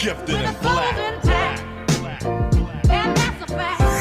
gifted and black.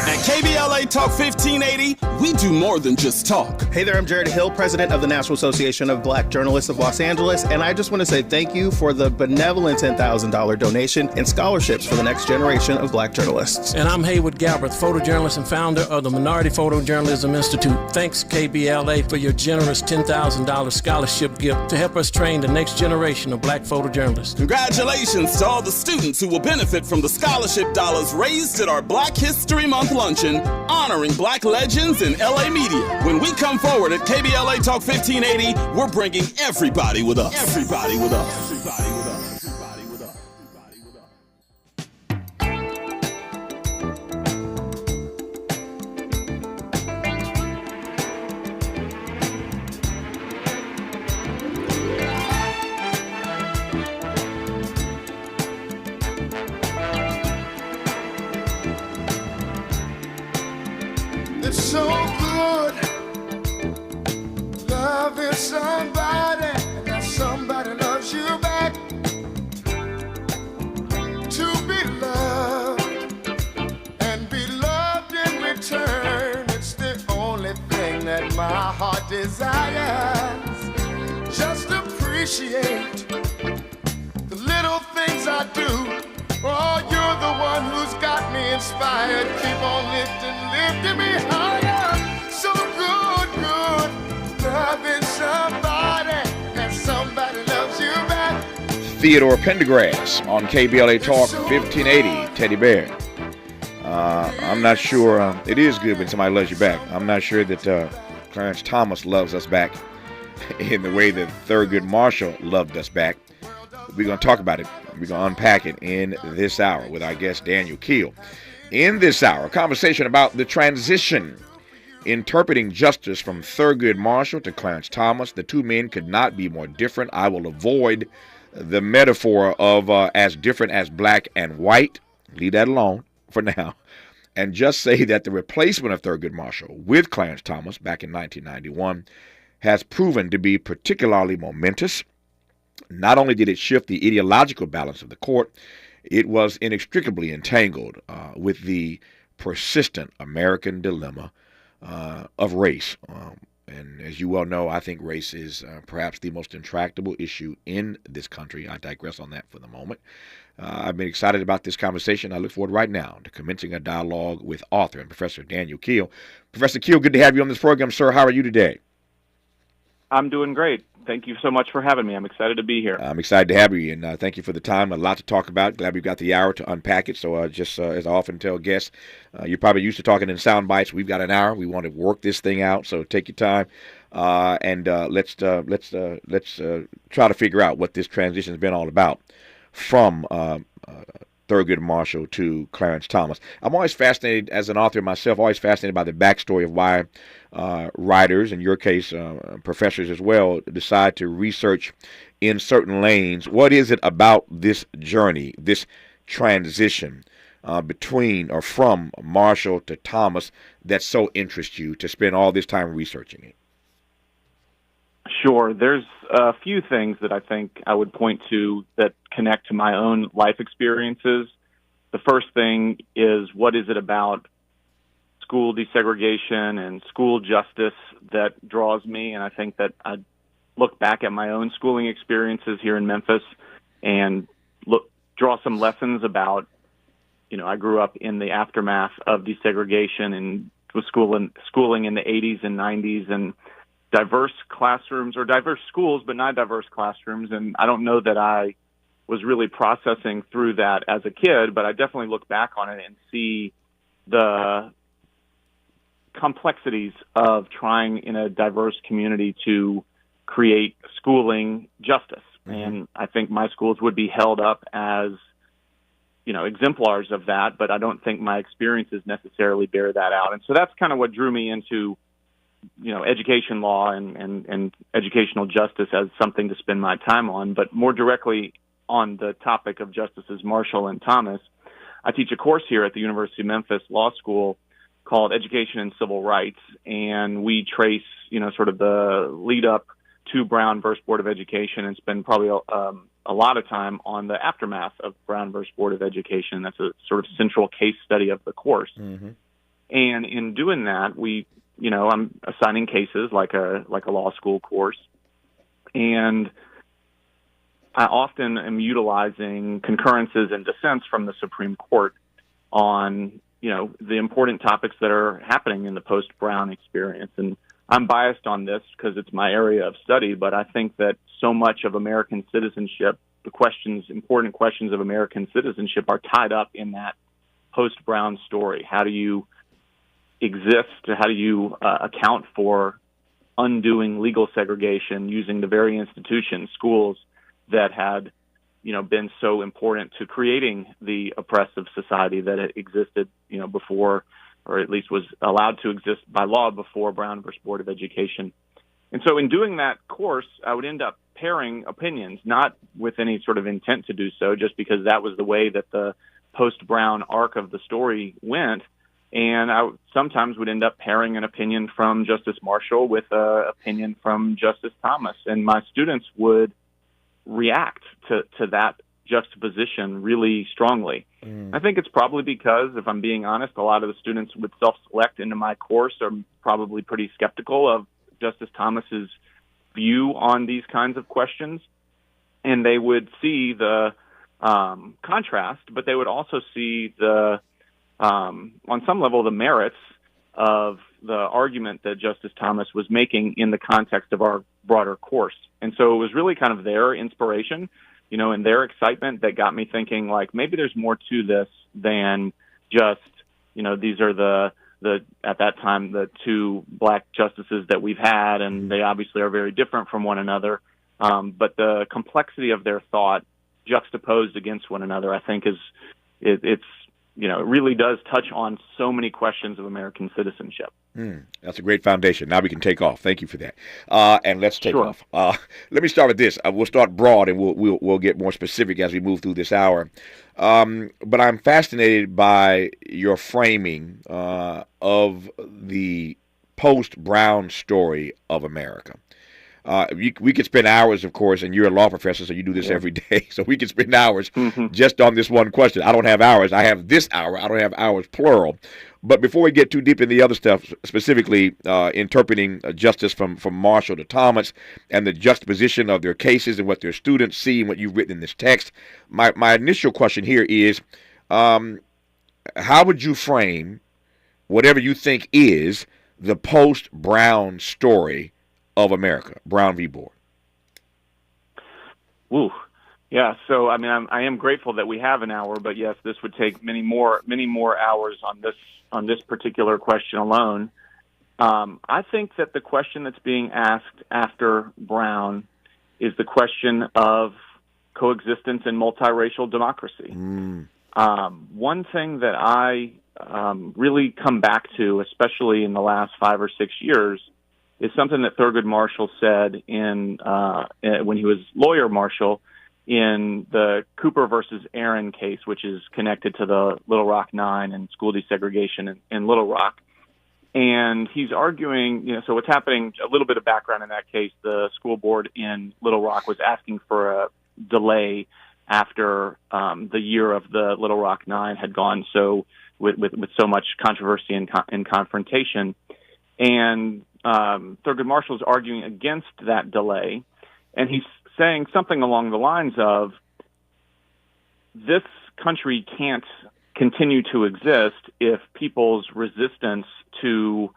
At KBLA Talk 1580, we do more than just talk. Hey there, I'm Jared Hill, president of the National Association of Black Journalists of Los Angeles, and I just want to say thank you for the benevolent $10,000 donation in scholarships for the next generation of black journalists. And I'm Haywood Galbraith, photojournalist and founder of the Minority Photojournalism Institute. Thanks, KBLA, for your generous $10,000 scholarship gift to help us train the next generation of black photojournalists. Congratulations to all the students who will benefit from the scholarship dollars raised at our Black History Month luncheon honoring black legends in LA media. When we come forward at KBLA Talk 1580, we're bringing everybody with us. Everybody with us. Everybody with us. Everybody with us. Everybody with us. It's so good loving somebody, and that somebody loves you back. To be loved and be loved in return, it's the only thing that my heart desires. Just appreciate the little things I do. Oh, you're the one who's got me inspired. Keep on lifting me higher. So good, loving somebody, and somebody loves you back. Theodore Pendergrass on KBLA Talk 1580, Teddy Bear. I'm not sure. It is good when somebody loves you back. I'm not sure that Clarence Thomas loves us back in the way that Thurgood Marshall loved us back. We're going to talk about it. We're going to unpack it in this hour with our guest, Daniel Keel. In this hour, a conversation about the transition, interpreting justice from Thurgood Marshall to Clarence Thomas. The two men could not be more different. I will avoid the metaphor of as different as black and white. Leave that alone for now. And just say that the replacement of Thurgood Marshall with Clarence Thomas back in 1991 has proven to be particularly momentous. Not only did it shift the ideological balance of the court, it was inextricably entangled with the persistent American dilemma of race. And as you well know, I think race is perhaps the most intractable issue in this country. I digress on that for the moment. I've been excited about this conversation. I look forward right now to commencing a dialogue with author and Professor Daniel Keel. Professor Keel, good to have you on this program, sir. How are you today? I'm doing great. Thank you so much for having me. I'm excited to be here. I'm excited to have you, and thank you for the time. A lot to talk about. Glad we've got the hour to unpack it. So just as I often tell guests, you're probably used to talking in sound bites. We've got an hour. We want to work this thing out. So take your time, and let's try to figure out what this transition has been all about from Thurgood Marshall to Clarence Thomas. I'm always fascinated, as an author myself, always fascinated by the backstory of why writers, in your case, professors as well, decide to research in certain lanes. What is it about this journey, this transition between or from Marshall to Thomas that so interests you to spend all this time researching it? Sure. There's a few things that I think I would point to that connect to my own life experiences. The first thing is, what is it about school desegregation and school justice that draws me? And I think that I look back at my own schooling experiences here in Memphis and draw some lessons about, I grew up in the aftermath of desegregation and was schooling in the 80s and 90s, and diverse classrooms or diverse schools, but not diverse classrooms. And I don't know that I was really processing through that as a kid, but I definitely look back on it and see the complexities of trying in a diverse community to create schooling justice. Mm-hmm. And I think my schools would be held up as, exemplars of that, but I don't think my experiences necessarily bear that out. And so that's kind of what drew me into education law and educational justice as something to spend my time on. But more directly on the topic of Justices Marshall and Thomas, I teach a course here at the University of Memphis Law School called Education and Civil Rights, and we trace, sort of the lead up to Brown versus Board of Education and spend probably a lot of time on the aftermath of Brown versus Board of Education. That's a sort of central case study of the course. Mm-hmm. And in doing that, I'm assigning cases like a law school course, and I often am utilizing concurrences and dissents from the Supreme Court on, the important topics that are happening in the post-Brown experience. And I'm biased on this because it's my area of study, but I think that so much of American citizenship, important questions of American citizenship, are tied up in that post-Brown story. How do you exist? How do you account for undoing legal segregation using the very institutions, schools, that had, been so important to creating the oppressive society that it existed, before, or at least was allowed to exist by law before Brown versus Board of Education. And so in doing that course, I would end up pairing opinions, not with any sort of intent to do so, just because that was the way that the post-Brown arc of the story went. And I sometimes would end up pairing an opinion from Justice Marshall with an opinion from Justice Thomas. And my students would react to that juxtaposition really strongly. I think it's probably because, if I'm being honest, a lot of the students would self-select into my course are probably pretty skeptical of Justice Thomas's view on these kinds of questions. And they would see the contrast, but they would also see on some level, the merits of the argument that Justice Thomas was making in the context of our broader course. And so it was really kind of their inspiration, and their excitement that got me thinking, like, maybe there's more to this than just, these are the at that time, the two black justices that we've had, and they obviously are very different from one another. But the complexity of their thought juxtaposed against one another, I think it really does touch on so many questions of American citizenship. That's a great foundation. Now we can take off. Thank you for that. And let's take Sure. off. Let me start with this. We'll start broad, and we'll get more specific as we move through this hour. But I'm fascinated by your framing of the post-Brown story of America. We could spend hours, of course, and you're a law professor, so you do this every day. So we could spend hours just on this one question. I don't have hours. I have this hour. I don't have hours, plural. But before we get too deep in the other stuff, specifically interpreting justice from Marshall to Thomas and the juxtaposition of their cases and what their students see and what you've written in this text, my initial question here is, how would you frame whatever you think is the post-Brown story of America, Brown v. Board? Ooh, yeah. So, I mean, I am grateful that we have an hour, but yes, this would take many more hours on this particular question alone. I think that the question that's being asked after Brown is the question of coexistence in multiracial democracy. One thing that I really come back to, especially in the last 5 or 6 years, is something that Thurgood Marshall said when he was lawyer Marshall in the Cooper versus Aaron case, which is connected to the Little Rock Nine and school desegregation in Little Rock. And he's arguing, so what's happening, a little bit of background in that case, the school board in Little Rock was asking for a delay after the year of the Little Rock Nine had gone so with so much controversy and confrontation. And Thurgood Marshall's arguing against that delay, and he's saying something along the lines of, this country can't continue to exist if people's resistance to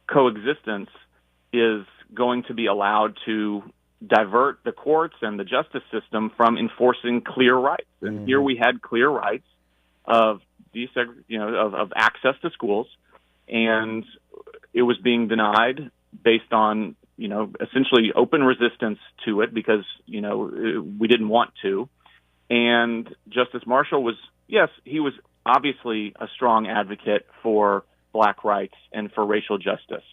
coexistence is going to be allowed to divert the courts and the justice system from enforcing clear rights. And here we had clear rights of access to schools, and it was being denied based on, essentially open resistance to it because, we didn't want to. And Justice Marshall he was obviously a strong advocate for black rights and for racial justice.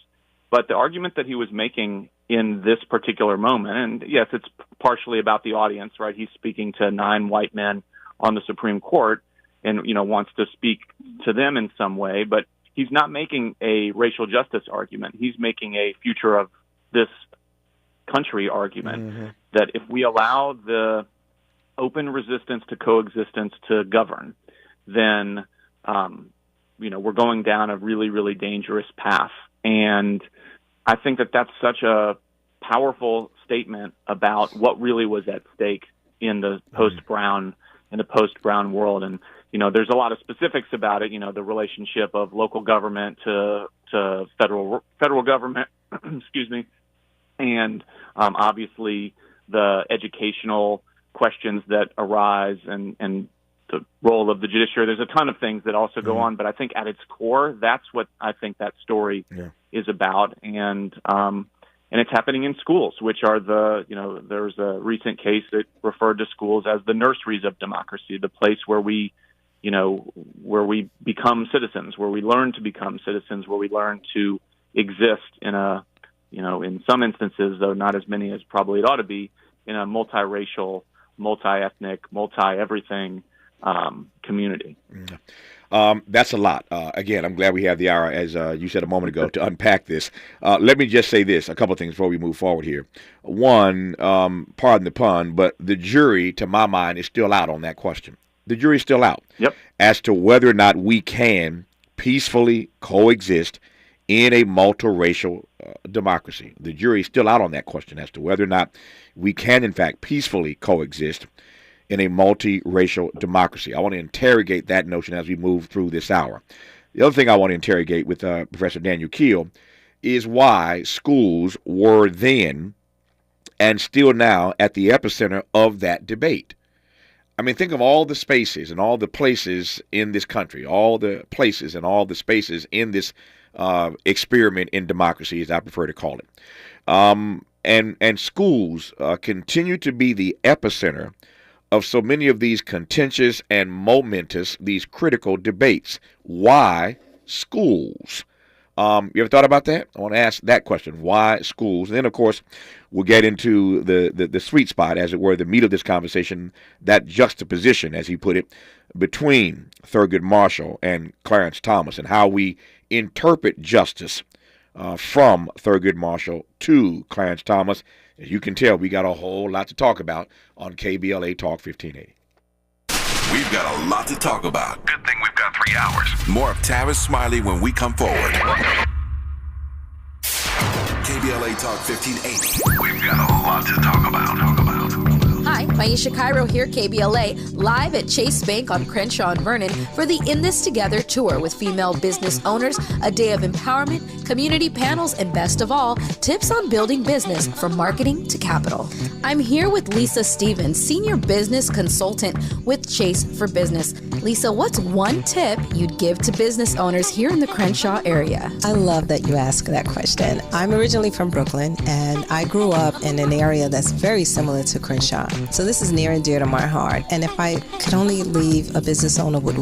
But the argument that he was making in this particular moment, and yes, it's partially about the audience, right? He's speaking to 9 white men on the Supreme Court and, wants to speak to them in some way, but he's not making a racial justice argument. He's making a future of this country argument that if we allow the open resistance to coexistence to govern, then, we're going down a really, really dangerous path. And I think that that's such a powerful statement about what really was at stake in the post-Brown world. And, there's a lot of specifics about it, the relationship of local government to federal government, excuse me, and obviously the educational questions that arise and the role of the judiciary. There's a ton of things that also go on, but I think at its core, that's what I think that story is about. And it's happening in schools, which are there's a recent case that referred to schools as the nurseries of democracy, the place where we become citizens, where we learn to become citizens, where we learn to exist in a, in some instances, though not as many as probably it ought to be, in a multiracial, multi-ethnic, multi-everything community. That's a lot. Again, I'm glad we have the hour, as you said a moment ago, to unpack this. Let me just say this, a couple of things before we move forward here. One, pardon the pun, but the jury, to my mind, is still out on that question. The jury's still out as to whether or not we can peacefully coexist in a multiracial democracy. The jury's still out on that question as to whether or not we can, in fact, peacefully coexist in a multiracial democracy. I want to interrogate that notion as we move through this hour. The other thing I want to interrogate with Professor Daniel Keel is why schools were then and still now at the epicenter of that debate. I mean, think of all the spaces and all the places in this country, all the places and all the spaces in this experiment in democracy, as I prefer to call it. And schools continue to be the epicenter of so many of these contentious and momentous, these critical debates. Why schools? You ever thought about that? I want to ask that question. Why schools? And then, of course, we'll get into the sweet spot, as it were, the meat of this conversation, that juxtaposition, as he put it, between Thurgood Marshall and Clarence Thomas, and how we interpret justice from Thurgood Marshall to Clarence Thomas. As you can tell, we got a whole lot to talk about on KBLA Talk 1580. We've got a lot to talk about. Good thing we've got 3 hours. More of Tavis Smiley when we come forward. KBLA Talk 1580. We've got a lot to talk about. Hi, Maisha Cairo here, KBLA, live at Chase Bank on Crenshaw and Vernon for the In This Together tour with female business owners, a day of empowerment, community panels, and best of all, tips on building business from marketing to capital. I'm here with Lisa Stevens, Senior Business Consultant with Chase for Business. Lisa, what's one tip you'd give to business owners here in the Crenshaw area? I love that you ask that question. I'm originally from Brooklyn, and I grew up in an area that's very similar to Crenshaw. So this is near and dear to my heart. And if I could only leave a business owner with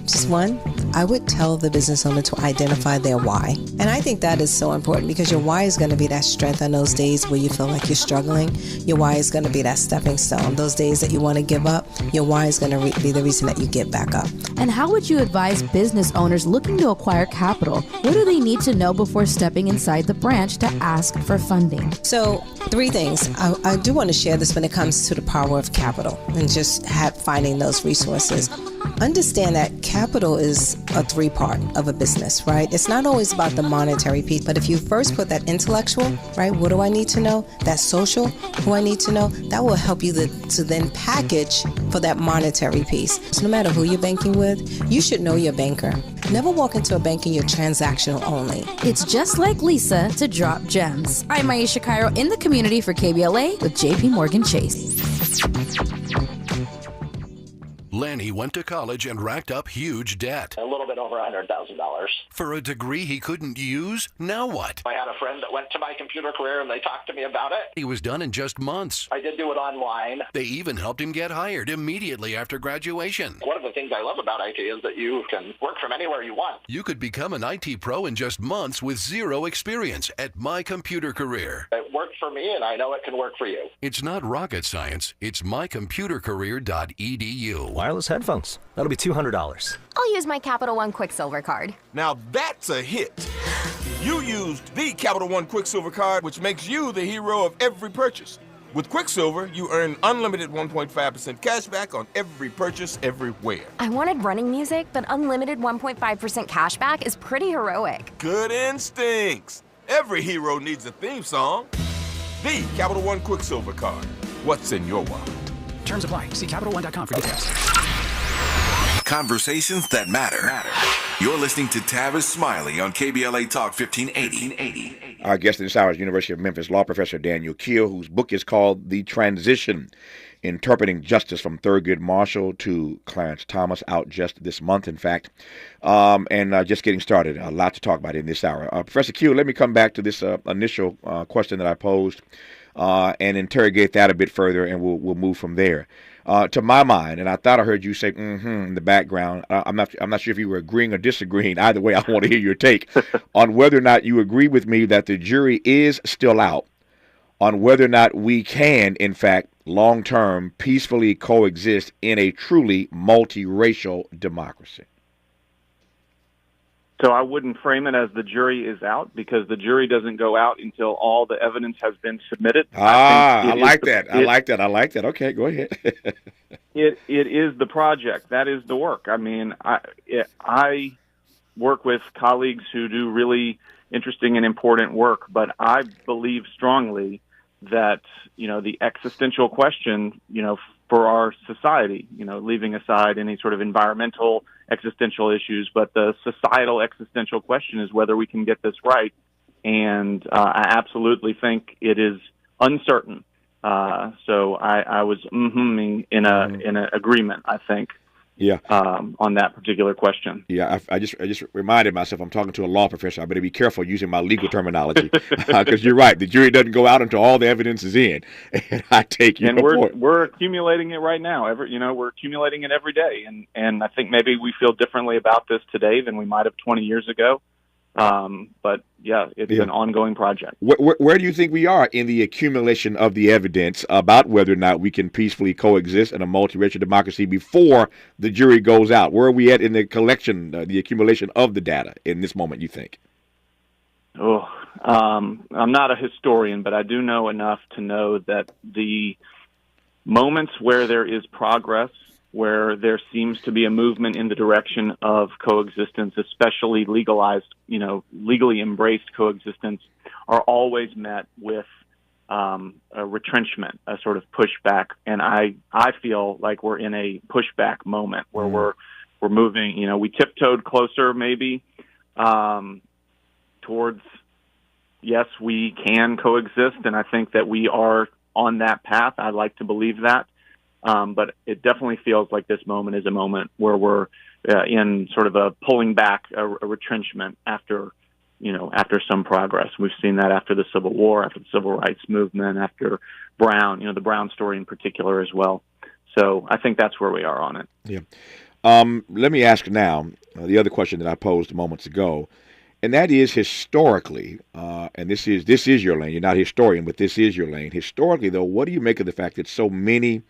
just one, I would tell the business owner to identify their why. And I think that is so important, because your why is going to be that strength on those days where you feel like you're struggling. Your why is going to be that stepping stone. Those days that you want to give up, your why is going to be the reason that you get back up. And how would you advise business owners looking to acquire capital? What do they need to know before stepping inside the branch to ask for funding? So 3 things. I do want to share this when it comes to the power of capital and just finding those resources. Understand that capital is a 3-part of a business, right? It's not always about the monetary piece, but if you first put that intellectual, right? What do I need to know? That social, who I need to know, that will help you to then package for that monetary piece. So no matter who you're banking with, you should know your banker. Never walk into a bank and you're transactional only. It's just like Lisa to drop gems. I'm Maisha Cairo in the community for KBLA with JP Morgan Chase. Lanny went to college and racked up huge debt. A little bit over $100,000. For a degree he couldn't use? Now what? I had a friend that went to my computer career and they talked to me about it. He was done in just months. I did do it online. They even helped him get hired immediately after graduation. One of the things I love about IT is that you can work from anywhere you want. You could become an IT pro in just months with 0 experience at My Computer Career. It worked for me and I know it can work for you. It's not rocket science. It's mycomputercareer.edu. Wireless headphones. That'll be $200. I'll use my Capital One Quicksilver card. Now that's a hit. You used the Capital One Quicksilver card, which makes you the hero of every purchase. With Quicksilver, you earn unlimited 1.5% cash back on every purchase everywhere. I wanted running music, but unlimited 1.5% cash back is pretty heroic. Good instincts. Every hero needs a theme song. The Capital One Quicksilver card. What's in your wallet? Terms apply. See CapitalOne.com for details. Conversations that matter. You're listening to Tavis Smiley on KBLA Talk 1580. Our guest in this hour is University of Memphis law professor Daniel Keel, whose book is called The Transition, Interpreting Justice from Thurgood Marshall to Clarence Thomas, out just this month, in fact. And just getting started. A lot to talk about in this hour. Professor Keel, let me come back to this initial question that I posed and interrogate that a bit further, and we'll move from there. To my mind, and I thought I heard you say in the background. I'm not sure if you were agreeing or disagreeing. Either way, I want to hear your take on whether or not you agree with me that the jury is still out on whether or not we can, in fact, long-term peacefully coexist in a truly multiracial democracy. So I wouldn't frame it as the jury is out, because the jury doesn't go out until all the evidence has been submitted. I like that. I like that. Okay, go ahead. It is the project. That is the work. I mean, I work with colleagues who do really interesting and important work, but I believe strongly that, the existential question, for our society, leaving aside any sort of environmental existential issues, but the societal existential question is whether we can get this right. And I absolutely think it is uncertain. So I was in a agreement, I think. Yeah. On that particular question. Yeah, I just reminded myself I'm talking to a law professor. I better be careful using my legal terminology, because you're right. The jury doesn't go out until all the evidence is in, and I take your point. And we're accumulating it right now. We're accumulating it every day, and I think maybe we feel differently about this today than we might have 20 years ago. But yeah, it's an ongoing project. Where do you think we are in the accumulation of the evidence about whether or not we can peacefully coexist in a multiracial democracy before the jury goes out? Where are we at in the collection, the accumulation of the data in this moment, you think? I'm not a historian, but I do know enough to know that the moments where there is progress, where there seems to be a movement in the direction of coexistence, especially legalized, legally embraced coexistence, are always met with a retrenchment, a sort of pushback. And I feel like we're in a pushback moment where we're moving, we tiptoed closer maybe towards, yes, we can coexist. And I think that we are on that path. I like to believe that. But it definitely feels like this moment is a moment where we're in sort of a pulling back, a retrenchment after some progress. We've seen that after the Civil War, after the Civil Rights Movement, after Brown, the Brown story in particular as well. So I think that's where we are on it. Yeah. Let me ask now the other question that I posed moments ago, and that is historically, and this is your lane. You're not a historian, but this is your lane. Historically, though, what do you make of the fact that so many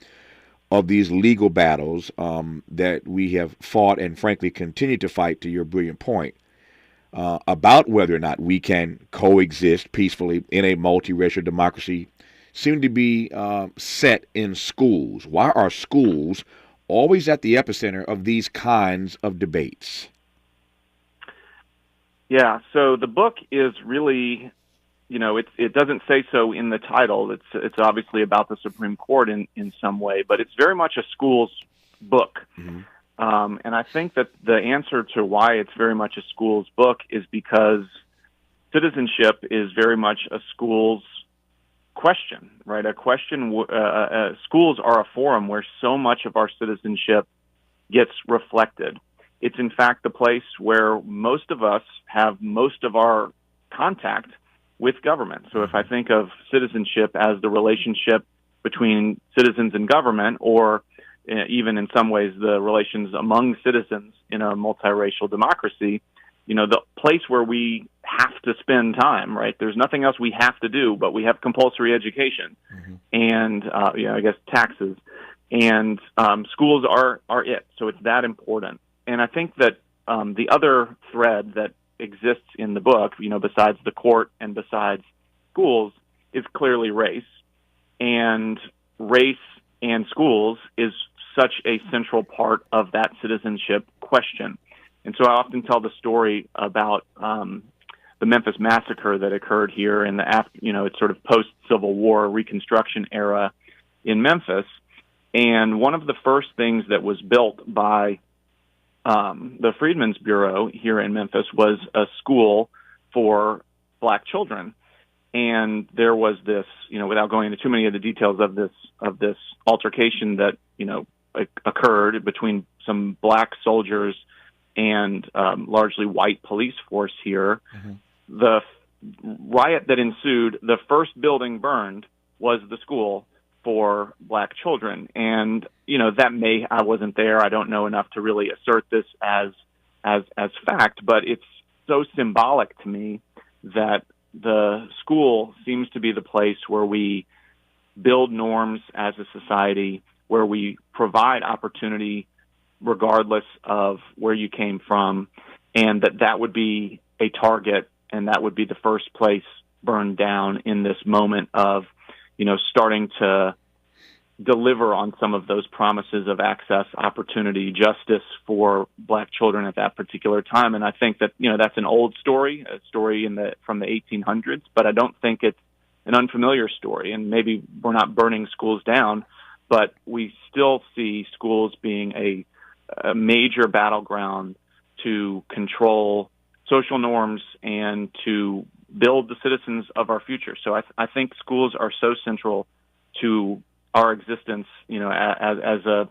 of these legal battles that we have fought and frankly continue to fight, to your brilliant point, about whether or not we can coexist peacefully in a multiracial democracy, seem to be set in schools? Why are schools always at the epicenter of these kinds of debates? Yeah, so the book is really, it doesn't say so in the title. It's obviously about the Supreme Court in some way, but it's very much a school's book. Mm-hmm. And I think that the answer to why it's very much a school's book is because citizenship is very much a school's question, right? Schools are a forum where so much of our citizenship gets reflected. It's in fact the place where most of us have most of our contact with government. So if I think of citizenship as the relationship between citizens and government, or even in some ways the relations among citizens in a multiracial democracy, the place where we have to spend time, right? There's nothing else we have to do, but we have compulsory education and, I guess taxes, and schools are it. So it's that important. And I think that the other thread that exists in the book, besides the court and besides schools, is clearly race. and race and schools is such a central part of that citizenship question. And so I often tell the story about the Memphis massacre that occurred here in the it's sort of post-Civil War Reconstruction era in Memphis. And one of the first things that was built by the Freedmen's Bureau here in Memphis was a school for black children. And there was this, without going into too many of the details of this altercation that, occurred between some black soldiers and largely white police force here. Mm-hmm. The riot that ensued, the first building burned was the school for black children. And, I wasn't there. I don't know enough to really assert this as fact, but it's so symbolic to me that the school seems to be the place where we build norms as a society, where we provide opportunity regardless of where you came from, and that would be a target, and that would be the first place burned down in this moment of, starting to deliver on some of those promises of access, opportunity, justice for black children at that particular time. And I think that, that's an old story, a story from the 1800s, but I don't think it's an unfamiliar story. And maybe we're not burning schools down, but we still see schools being a major battleground to control social norms and to build the citizens of our future. So I think schools are so central to our existence, as a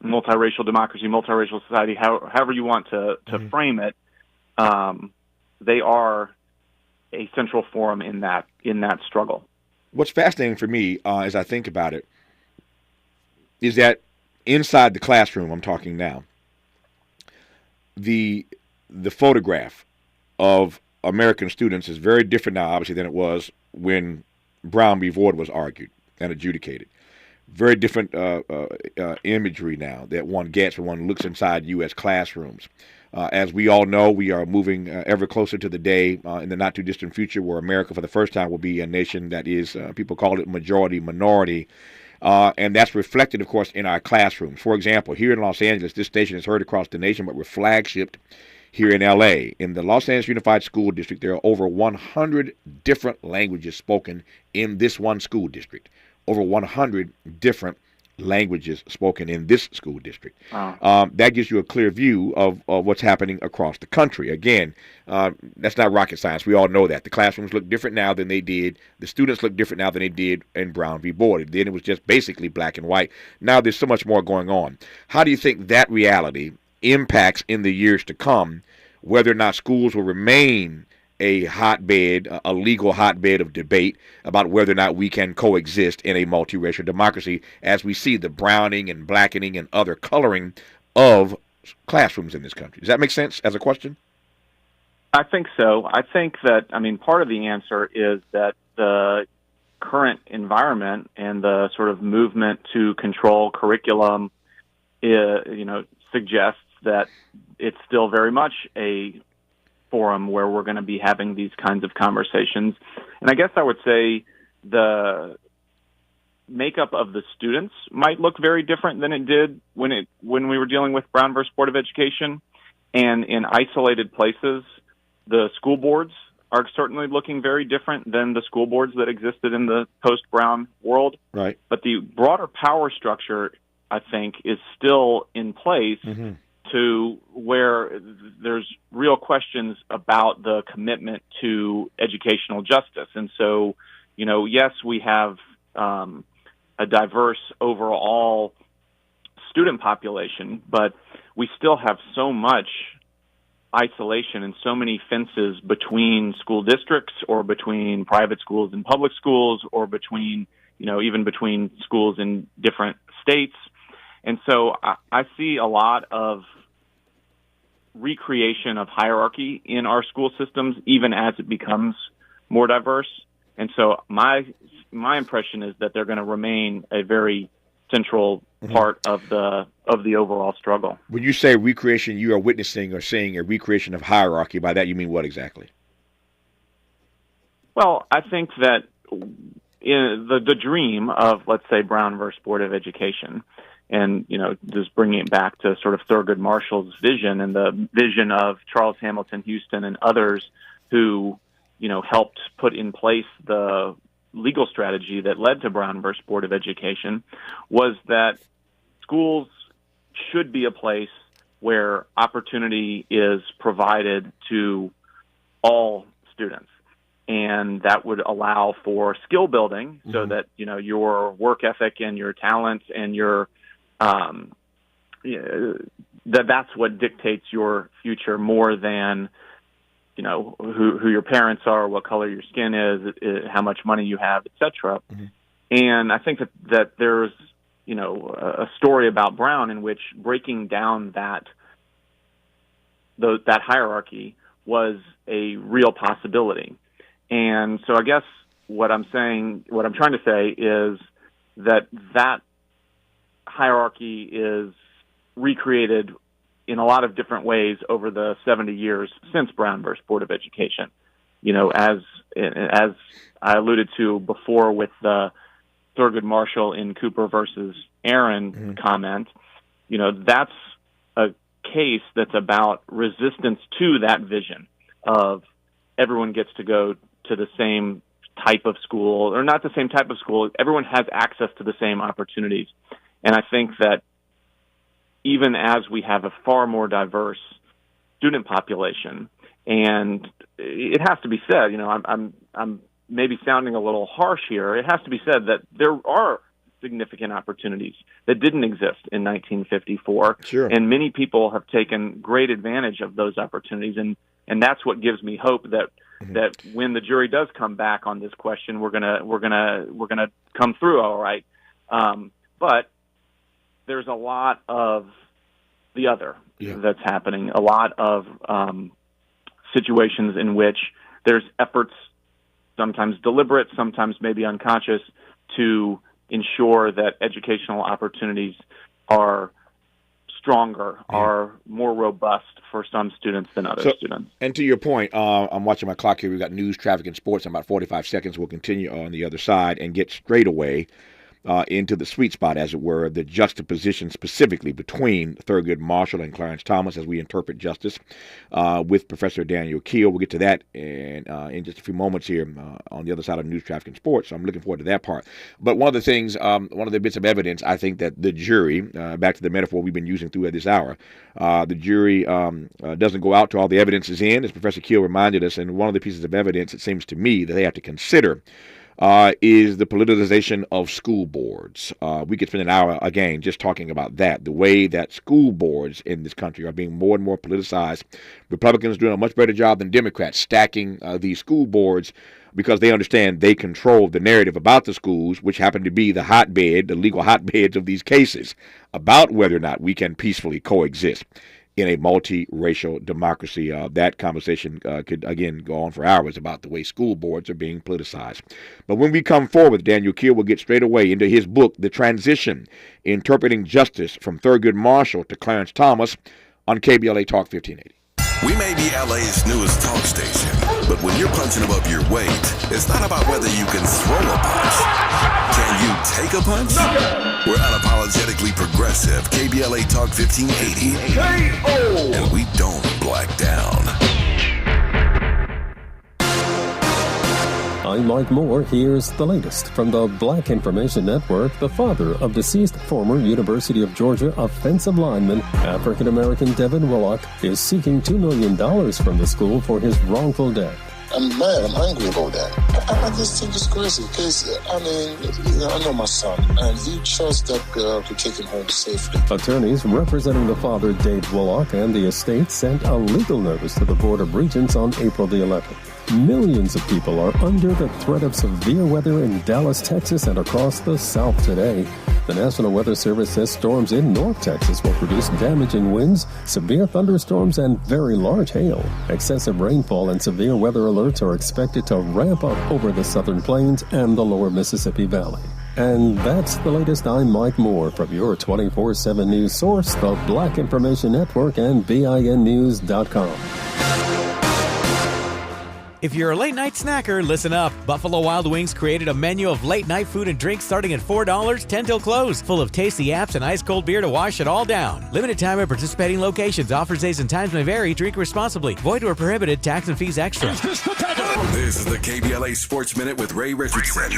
multiracial democracy, multiracial society, however you want to mm-hmm. frame it. They are a central forum in that struggle. What's fascinating for me, as I think about it, is that inside the classroom, I'm talking now, the photograph of American students is very different now, obviously, than it was when Brown v. Board was argued and adjudicated. Very different imagery now that one gets when one looks inside U.S. classrooms. As we all know, we are moving ever closer to the day in the not-too-distant future where America, for the first time, will be a nation that is, people call it majority-minority. And that's reflected, of course, in our classrooms. For example, here in Los Angeles, this station is heard across the nation, but we're flagshipped here in L.A. In the Los Angeles Unified School District, there are over 100 different languages spoken in this one school district. Over 100 different languages spoken in this school district. Wow. That gives you a clear view of what's happening across the country. Again, that's not rocket science. We all know that. The classrooms look different now than they did. The students look different now than they did in Brown v. Board. Then it was just basically black and white. Now there's so much more going on. How do you think that reality impacts in the years to come whether or not schools will remain a hotbed, a legal hotbed of debate about whether or not we can coexist in a multiracial democracy as we see the browning and blackening and other coloring of classrooms in this country? Does that make sense as a question? I think so. I think that, part of the answer is that the current environment and the sort of movement to control curriculum, suggests that it's still very much a forum where we're going to be having these kinds of conversations. And I guess I would say the makeup of the students might look very different than it did when we were dealing with Brown versus Board of Education. And in isolated places, the school boards are certainly looking very different than the school boards that existed in the post-Brown world. Right. But the broader power structure, I think, is still in place mm-hmm. to where there's real questions about the commitment to educational justice. And so, yes, we have a diverse overall student population, but we still have so much isolation and so many fences between school districts or between private schools and public schools or between, even between schools in different states. And so I see a lot of recreation of hierarchy in our school systems, even as it becomes more diverse. And so my impression is that they're going to remain a very central part of the overall struggle. When you say recreation, you are witnessing or seeing a recreation of hierarchy. By that, you mean what exactly? Well, I think that the dream of, let's say, Brown versus Board of Education, and, just bringing it back to sort of Thurgood Marshall's vision and the vision of Charles Hamilton Houston and others who, helped put in place the legal strategy that led to Brown versus Board of Education, was that schools should be a place where opportunity is provided to all students. And that would allow for skill building so that, your work ethic and your talent and your that's what dictates your future more than, who your parents are, what color your skin is, how much money you have, etc. And I think that there's, a story about Brown in which breaking down that hierarchy was a real possibility. And so I guess what I'm trying to say is that hierarchy is recreated in a lot of different ways over the 70 years since Brown versus Board of Education. As I alluded to before with the Thurgood Marshall in Cooper versus Aaron comment, that's a case that's about resistance to that vision of everyone gets to go to the same type of school, or not the same type of school. Everyone has access to the same opportunities. And I think that even as we have a far more diverse student population, and it has to be said, I'm maybe sounding a little harsh here. It has to be said that there are significant opportunities that didn't exist in 1954. Sure. And many people have taken great advantage of those opportunities. And that's what gives me hope that when the jury does come back on this question, we're gonna come through all right. But there's a lot of the other that's happening. A lot of situations in which there's efforts, sometimes deliberate, sometimes maybe unconscious, to ensure that educational opportunities are stronger, are more robust for some students than other students. And to your point, I'm watching my clock here. We've got news, traffic, and sports in about 45 seconds. We'll continue on the other side and get straight away into the sweet spot, as it were, the juxtaposition specifically between Thurgood Marshall and Clarence Thomas as we interpret justice with Professor Daniel Keel. We'll get to that in just a few moments here on the other side of news, traffic, and sports. So I'm looking forward to that part. But one of the things, one of the bits of evidence, I think that the jury, back to the metaphor we've been using throughout this hour, the jury doesn't go out to all the evidence is in, as Professor Keel reminded us, and one of the pieces of evidence, it seems to me, that they have to consider is the politicization of school boards. We could spend an hour, again, just talking about that, the way that school boards in this country are being more and more politicized. Republicans doing a much better job than Democrats stacking these school boards because they understand they control the narrative about the schools, which happen to be the hotbed, the legal hotbeds of these cases, about whether or not we can peacefully coexist in a multiracial democracy. That conversation could, again, go on for hours about the way school boards are being politicized. But when we come forward, Daniel Keel will get straight away into his book, The Transition, Interpreting Justice from Thurgood Marshall to Clarence Thomas, on KBLA Talk 1580. We may be LA's newest talk station, but when you're punching above your weight, it's not about whether you can throw a punch. Can you take a punch? We're unapologetically progressive. KBLA Talk 1580. K.O. And we don't black down. I'm Mike Moore. Here's the latest from the Black Information Network. The father of deceased former University of Georgia offensive lineman, African-American Devin Willock, is seeking $2 million from the school for his wrongful death. I'm mad. I'm angry about that. I just think it's crazy because, I know my son, and he trusts that girl to take him home safely. Attorneys representing the father, Dave Willock, and the estate sent a legal notice to the Board of Regents on April the 11th. Millions of people are under the threat of severe weather in Dallas, Texas, and across the South today. The National Weather Service says storms in North Texas will produce damaging winds, severe thunderstorms, and very large hail. Excessive rainfall and severe weather alerts are expected to ramp up over the southern plains and the lower Mississippi Valley. And that's the latest. I'm Mike Moore from your 24/7 news source, the Black Information Network, and BINnews.com. If you're a late-night snacker, listen up. Buffalo Wild Wings created a menu of late-night food and drinks starting at $4, 10 till close, full of tasty apps and ice-cold beer to wash it all down. Limited time at participating locations. Offers, days, and times may vary. Drink responsibly. Void where prohibited. Tax and fees extra. This is the KBLA Sports Minute with Ray Richardson.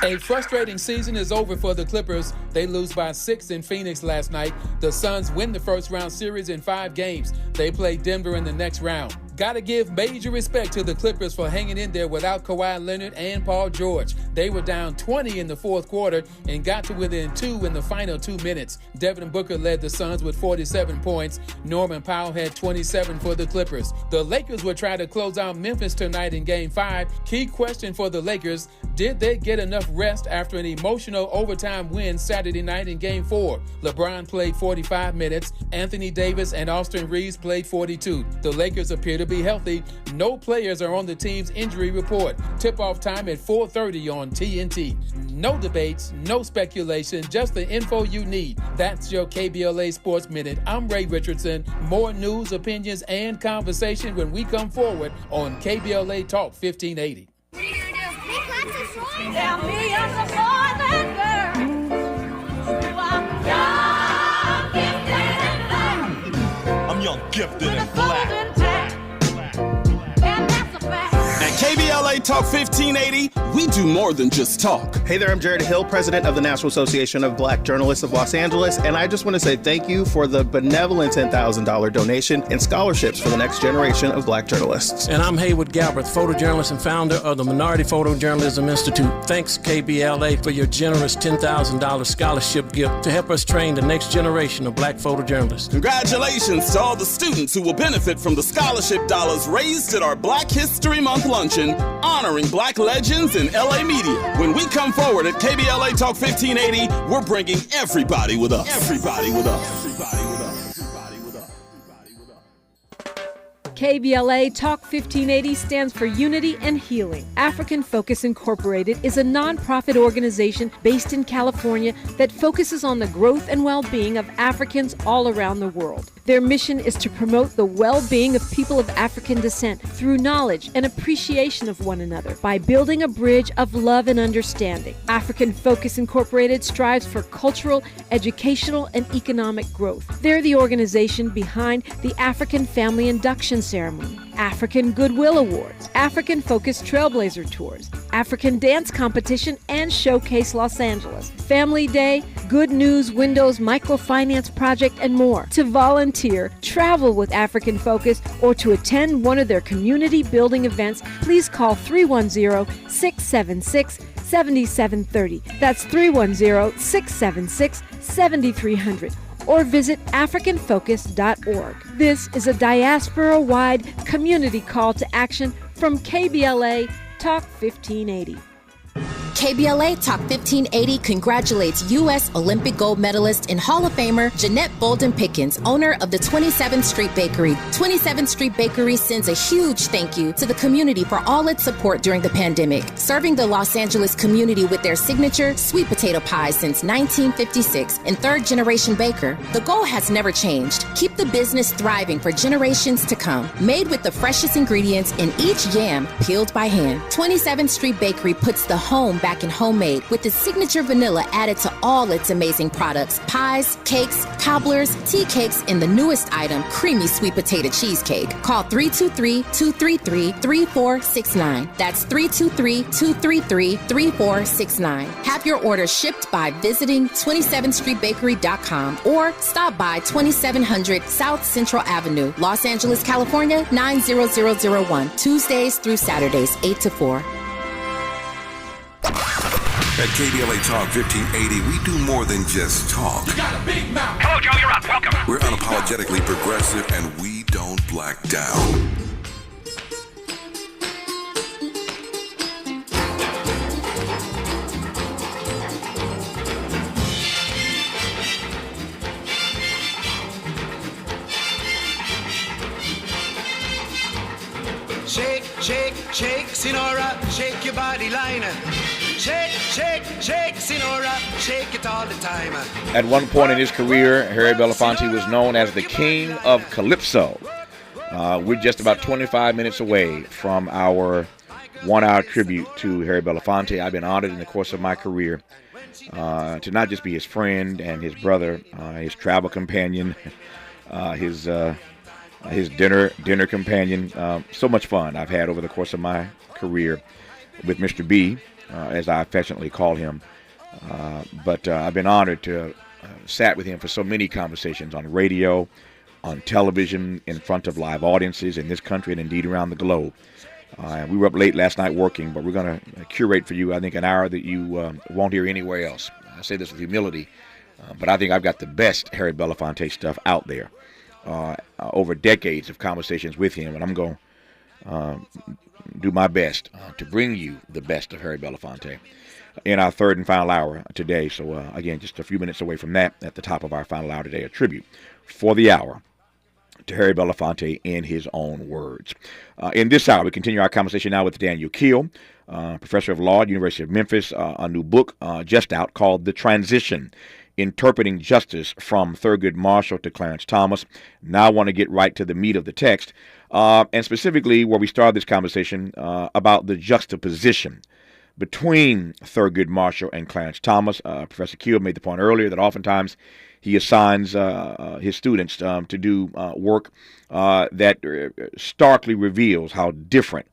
A frustrating season is over for the Clippers. They lose by 6 in Phoenix last night. The Suns win the first-round series in 5 games. They play Denver in the next round. Gotta give major respect to the Clippers for hanging in there without Kawhi Leonard and Paul George. They were down 20 in the fourth quarter and got to within 2 in the final 2 minutes. Devin Booker led the Suns with 47 points. Norman Powell had 27 for the Clippers. The Lakers will try to close out Memphis tonight in Game 5. Key question for the Lakers, did they get enough rest after an emotional overtime win Saturday night in Game 4? LeBron played 45 minutes. Anthony Davis and Austin Reeves played 42. The Lakers appear to be healthy. No players are on the team's injury report. Tip-off time at 4:30 on TNT. No debates, no speculation, just the info you need. That's your KBLA Sports Minute. I'm Ray Richardson. More news, opinions, and conversation when we come forward on KBLA Talk 1580. I'm young, gifted, and black. KBLA Talk 1580, we do more than just talk. Hey there, I'm Jared Hill, president of the National Association of Black Journalists of Los Angeles, and I just want to say thank you for the benevolent $10,000 donation in scholarships for the next generation of black journalists. And I'm Haywood Galbraith, photojournalist and founder of the Minority Photojournalism Institute. Thanks, KBLA, for your generous $10,000 scholarship gift to help us train the next generation of black photojournalists. Congratulations to all the students who will benefit from the scholarship dollars raised at our Black History Month luncheon honoring black legends in LA media. When we come forward at KBLA Talk 1580, we're bringing everybody with us. Everybody with us. Everybody with us. Everybody with us. Everybody with us. KBLA Talk 1580 stands for Unity and Healing. African Focus Incorporated is a nonprofit organization based in California that focuses on the growth and well-being of Africans all around the world. Their mission is to promote the well-being of people of African descent through knowledge and appreciation of one another by building a bridge of love and understanding. African Focus Incorporated strives for cultural, educational, and economic growth. They're the organization behind the African Family Induction Ceremony, African Goodwill Awards, African Focus Trailblazer Tours, African Dance Competition, and Showcase Los Angeles, Family Day, Good News Windows Microfinance Project, and more. To volunteer, travel with African Focus, or to attend one of their community building events, please call 310-676-7730. That's 310-676-7300. Or visit AfricanFocus.org. This is a diaspora-wide community call to action from KBLA Talk 1580. KBLA Talk 1580 congratulates U.S. Olympic gold medalist and Hall of Famer Jeanette Bolden Pickens, owner of the 27th Street Bakery. 27th Street Bakery sends a huge thank you to the community for all its support during the pandemic, serving the Los Angeles community with their signature sweet potato pie since 1956 and third-generation baker. The goal has never changed. Keep the business thriving for generations to come. Made with the freshest ingredients in each yam peeled by hand. 27th Street Bakery puts the home back in homemade with its signature vanilla added to all its amazing products, pies, cakes, cobblers, tea cakes, and the newest item, creamy sweet potato cheesecake. Call 323-233-3469. That's 323-233-3469. Have your order shipped by visiting 27thstreetbakery.com or stop by 2700 South Central Avenue, Los Angeles, California, 90001, Tuesdays through Saturdays, 8 to 4. At KBLA Talk 1580, we do more than just talk. You got a big mouth. Hello, Joe, you're up. Welcome. We're unapologetically progressive, and we don't black down. Shake, shake, shake, Sinora, shake your body liner. Shake, shake, shake, Sinora, shake it all the time. At one point in his career, Harry Belafonte was known as the King of Calypso. We're just about 25 minutes away from our 1-hour tribute to Harry Belafonte. I've been honored in the course of my career to not just be his friend and his brother, his travel companion, his dinner companion. So much fun I've had over the course of my career with Mr. B, as I affectionately call him. But I've been honored to sat with him for so many conversations on radio, on television, in front of live audiences in this country and indeed around the globe. We were up late last night working, but we're going to curate for you, I think, an hour that you won't hear anywhere else. I say this with humility, but I think I've got the best Harry Belafonte stuff out there. Over decades of conversations with him, and I'm going to do my best to bring you the best of Harry Belafonte in our third and final hour today. So, again, just a few minutes away from that, at the top of our final hour today, a tribute for the hour to Harry Belafonte in his own words. In this hour, we continue our conversation now with Daniel Keel, professor of law at University of Memphis, a new book just out called The Transition, Interpreting Justice from Thurgood Marshall to Clarence Thomas. Now I want to get right to the meat of the text, and specifically where we started this conversation about the juxtaposition between Thurgood Marshall and Clarence Thomas. Professor Keel made the point earlier that oftentimes he assigns his students to do work that starkly reveals how different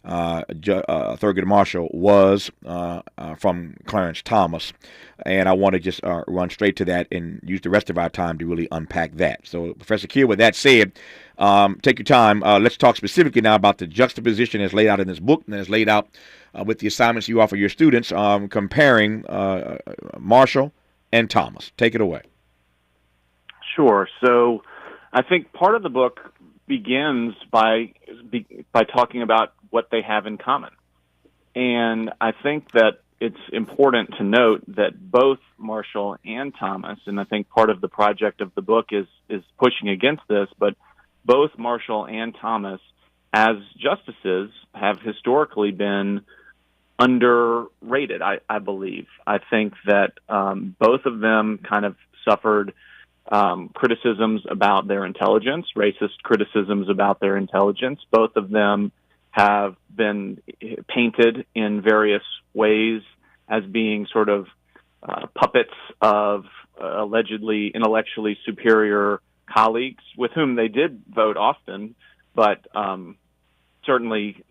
Thurgood Marshall was from Clarence Thomas. And I want to just run straight to that and use the rest of our time to really unpack that. So, Professor Keel, with that said, take your time. Let's talk specifically now about the juxtaposition as laid out in this book and as laid out with the assignments you offer your students, comparing Marshall and Thomas. Take it away. Sure. So I think part of the book begins by talking about what they have in common. And I think that it's important to note that both Marshall and Thomas, and I think part of the project of the book is pushing against this, but both Marshall and Thomas as justices have historically been underrated, I believe. I think that both of them kind of suffered criticisms about their intelligence, racist criticisms about their intelligence. Both of them have been painted in various ways as being sort of puppets of allegedly intellectually superior colleagues with whom they did vote often, but certainly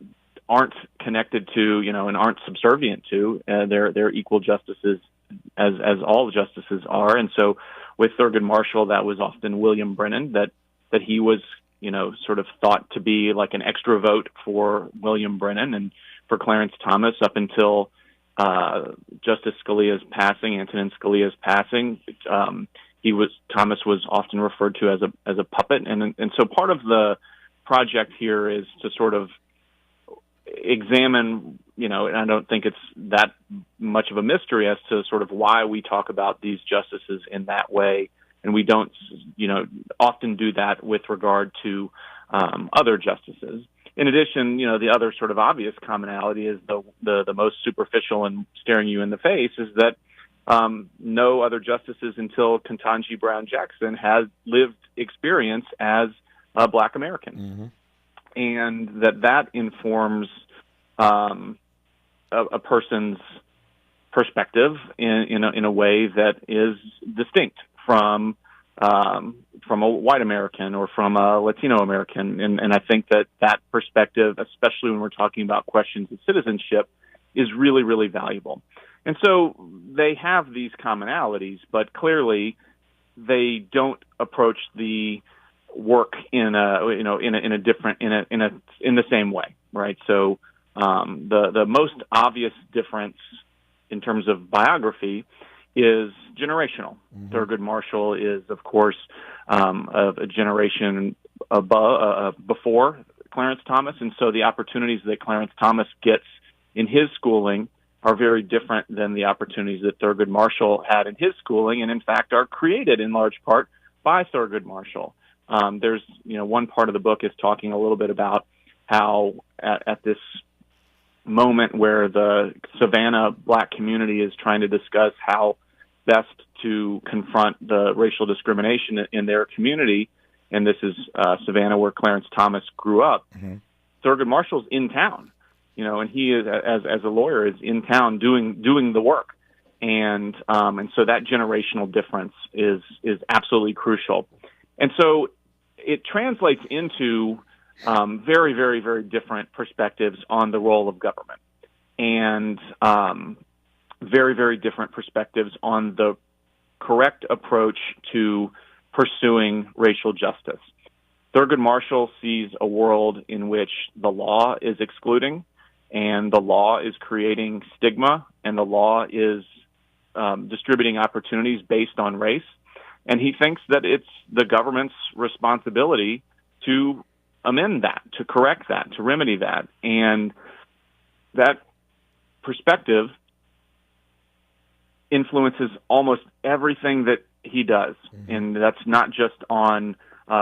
aren't connected to, and aren't subservient to. They're equal justices as all justices are. And so with Thurgood Marshall, that was often William Brennan, that he was, sort of thought to be like an extra vote for William Brennan. And for Clarence Thomas, up until Justice Scalia's passing, Antonin Scalia's passing, Thomas was often referred to as a puppet. And so part of the project here is to sort of examine, and I don't think it's that much of a mystery as to sort of why we talk about these justices in that way. And we don't, often do that with regard to other justices. In addition, the other sort of obvious commonality is the most superficial and staring you in the face is that no other justices until Ketanji Brown Jackson had lived experience as a Black American. Mm-hmm. And that informs a person's perspective in a way that is distinct from a white American or from a Latino American. And I think that perspective, especially when we're talking about questions of citizenship, is really, really valuable. And so they have these commonalities, but clearly they don't approach the work in the same way, right? So the most obvious difference in terms of biography is generational. Mm-hmm. Thurgood Marshall is, of course, of a generation before Clarence Thomas, and so the opportunities that Clarence Thomas gets in his schooling are very different than the opportunities that Thurgood Marshall had in his schooling, and in fact are created in large part by Thurgood Marshall. There's, one part of the book is talking a little bit about how at this moment where the Savannah Black community is trying to discuss how best to confront the racial discrimination in their community, and this is Savannah, where Clarence Thomas grew up. Thurgood Marshall's in town, and he is, as a lawyer, is in town doing the work. And so that generational difference is absolutely crucial. And so it translates into very, very, very different perspectives on the role of government, and very, very different perspectives on the correct approach to pursuing racial justice. Thurgood Marshall sees a world in which the law is excluding, and the law is creating stigma, and the law is distributing opportunities based on race. And he thinks that it's the government's responsibility to amend that, to correct that, to remedy that. And that perspective influences almost everything that he does. And that's not just on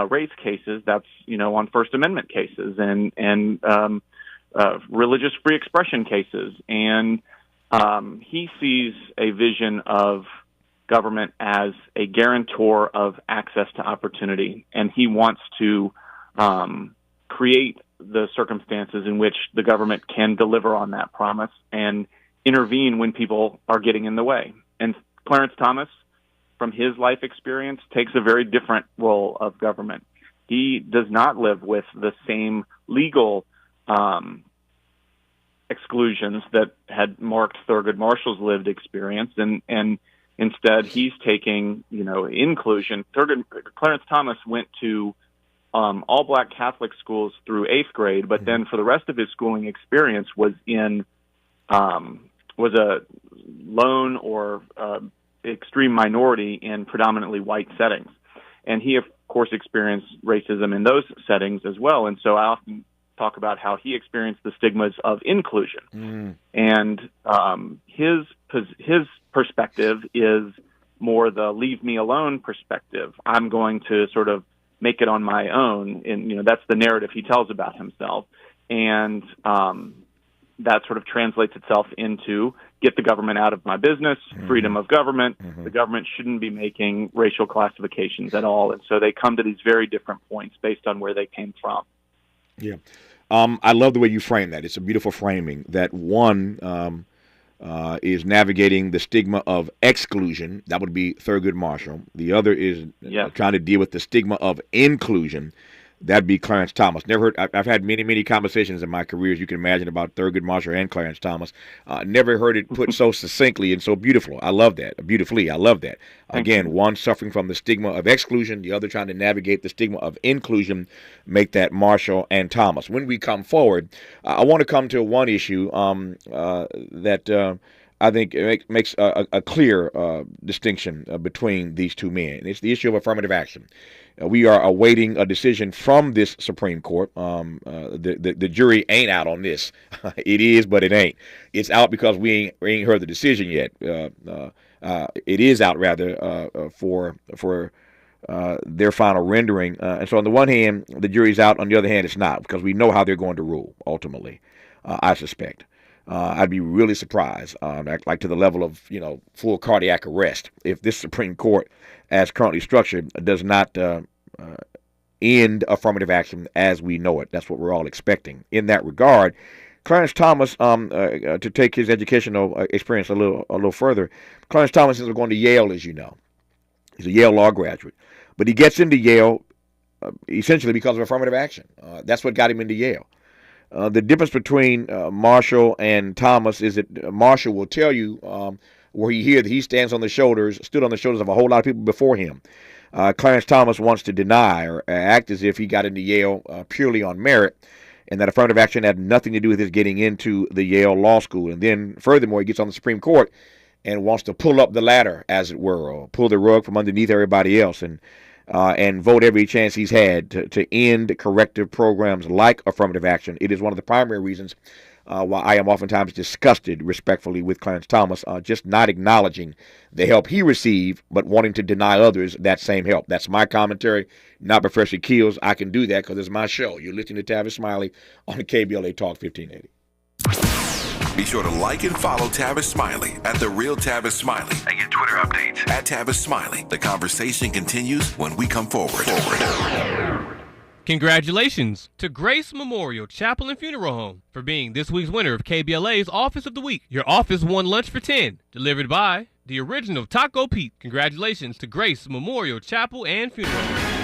race cases, that's, on First Amendment cases and religious free expression cases. And he sees a vision of government as a guarantor of access to opportunity, and he wants to create the circumstances in which the government can deliver on that promise and intervene when people are getting in the way. And Clarence Thomas, from his life experience, takes a very different role of government. He does not live with the same legal exclusions that had marked Thurgood Marshall's lived experience, and instead he's taking, inclusion. Clarence Thomas went to all black Catholic schools through 8th grade, but then for the rest of his schooling experience was a lone or extreme minority in predominantly white settings. And he, of course, experienced racism in those settings as well. And so I often talk about how he experienced the stigmas of inclusion. And his perspective is more the leave me alone perspective. I'm going to sort of make it on my own. And, that's the narrative he tells about himself. And that sort of translates itself into get the government out of my business, freedom of government. The government shouldn't be making racial classifications at all. And so they come to these very different points based on where they came from. Yeah. I love the way you frame that. It's a beautiful framing that one is navigating the stigma of exclusion. That would be Thurgood Marshall. The other is trying to deal with the stigma of inclusion. That'd be Clarence Thomas. Never heard. I've had many, many conversations in my career, as you can imagine, about Thurgood Marshall and Clarence Thomas. Never heard it put so succinctly and so beautiful. I love that. Beautifully, I love that. Again, one suffering from the stigma of exclusion, the other trying to navigate the stigma of inclusion. Make that Marshall and Thomas. When we come forward, I want to come to one issue that I think it makes a clear distinction between these two men. It's the issue of affirmative action. We are awaiting a decision from this Supreme Court. The jury ain't out on this. It is, but it ain't. It's out because we ain't heard the decision yet. It is out, rather, for their final rendering. And so on the one hand, the jury's out. On the other hand, it's not, because we know how they're going to rule, ultimately, I suspect. I'd be really surprised, like to the level of, full cardiac arrest, if this Supreme Court, as currently structured, does not end affirmative action as we know it. That's what we're all expecting. In that regard, Clarence Thomas, to take his educational experience a little further, Clarence Thomas is going to Yale, as you know. He's a Yale law graduate. But he gets into Yale essentially because of affirmative action. That's what got him into Yale. The difference between Marshall and Thomas is that Marshall will tell you where you hear that he stood on the shoulders of a whole lot of people before him. Clarence Thomas wants to deny or act as if he got into Yale purely on merit, and that affirmative action had nothing to do with his getting into the Yale Law School. And then, furthermore, he gets on the Supreme Court and wants to pull up the ladder, as it were, or pull the rug from underneath everybody else, and vote every chance he's had to end corrective programs like affirmative action. It is one of the primary reasons why I am oftentimes disgusted, respectfully, with Clarence Thomas, just not acknowledging the help he received, but wanting to deny others that same help. That's my commentary, not Professor Keel's. I can do that because it's my show. You're listening to Tavis Smiley on KBLA Talk 1580. Be sure to like and follow Tavis Smiley at The Real Tavis Smiley and get Twitter updates at Tavis Smiley. The conversation continues when we come forward. Congratulations to Grace Memorial Chapel and Funeral Home for being this week's winner of KBLA's Office of the Week. Your office won lunch for 10, delivered by the original Taco Pete. Congratulations to Grace Memorial Chapel and Funeral Home.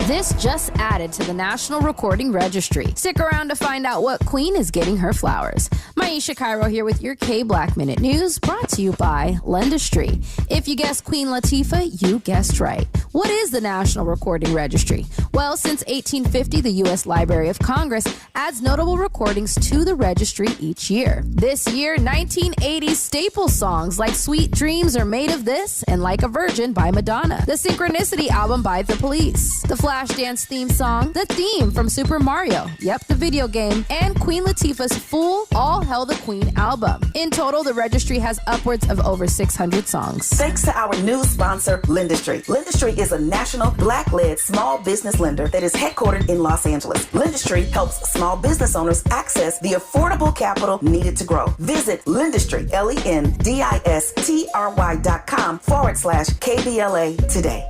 This just added to the National Recording Registry. Stick around to find out what queen is getting her flowers. Maisha Cairo here with your K-Black Minute News, brought to you by Lendistry. If you guessed Queen Latifah, you guessed right. What is the National Recording Registry? Well, since 1850, the U.S. Library of Congress adds notable recordings to the registry each year. This year, 1980s staple songs like Sweet Dreams Are Made of This and Like a Virgin by Madonna, the Synchronicity album by The Police, the Flashdance theme song, the theme from Super Mario, yep, the video game, and Queen Latifah's full All Hail the Queen album. In total, the registry has upwards of over 600 songs. Thanks to our new sponsor, Lendistry. Lendistry is a national Black-led small business lender that is headquartered in Los Angeles. Lendistry helps small business owners access the affordable capital needed to grow. Visit Lendistry, LENDISTRY.com/KBLA today.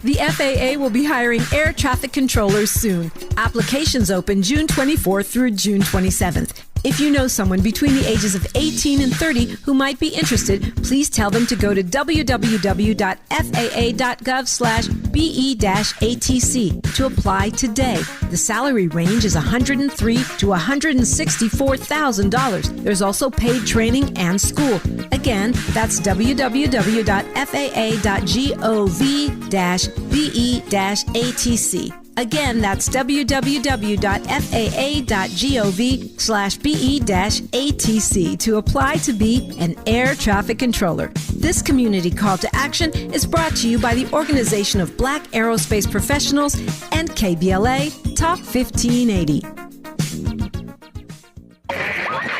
The FAA will be hiring air traffic controllers soon. Applications open June 24th through June 27th. If you know someone between the ages of 18 and 30 who might be interested, please tell them to go to www.faa.gov/BE-ATC to apply today. The salary range is $103,000 to $164,000. There's also paid training and school. Again, that's www.faa.gov/BE-ATC. Again, that's www.faa.gov/BE-ATC to apply to be an air traffic controller. This community call to action is brought to you by the Organization of Black Aerospace Professionals and KBLA Talk 1580.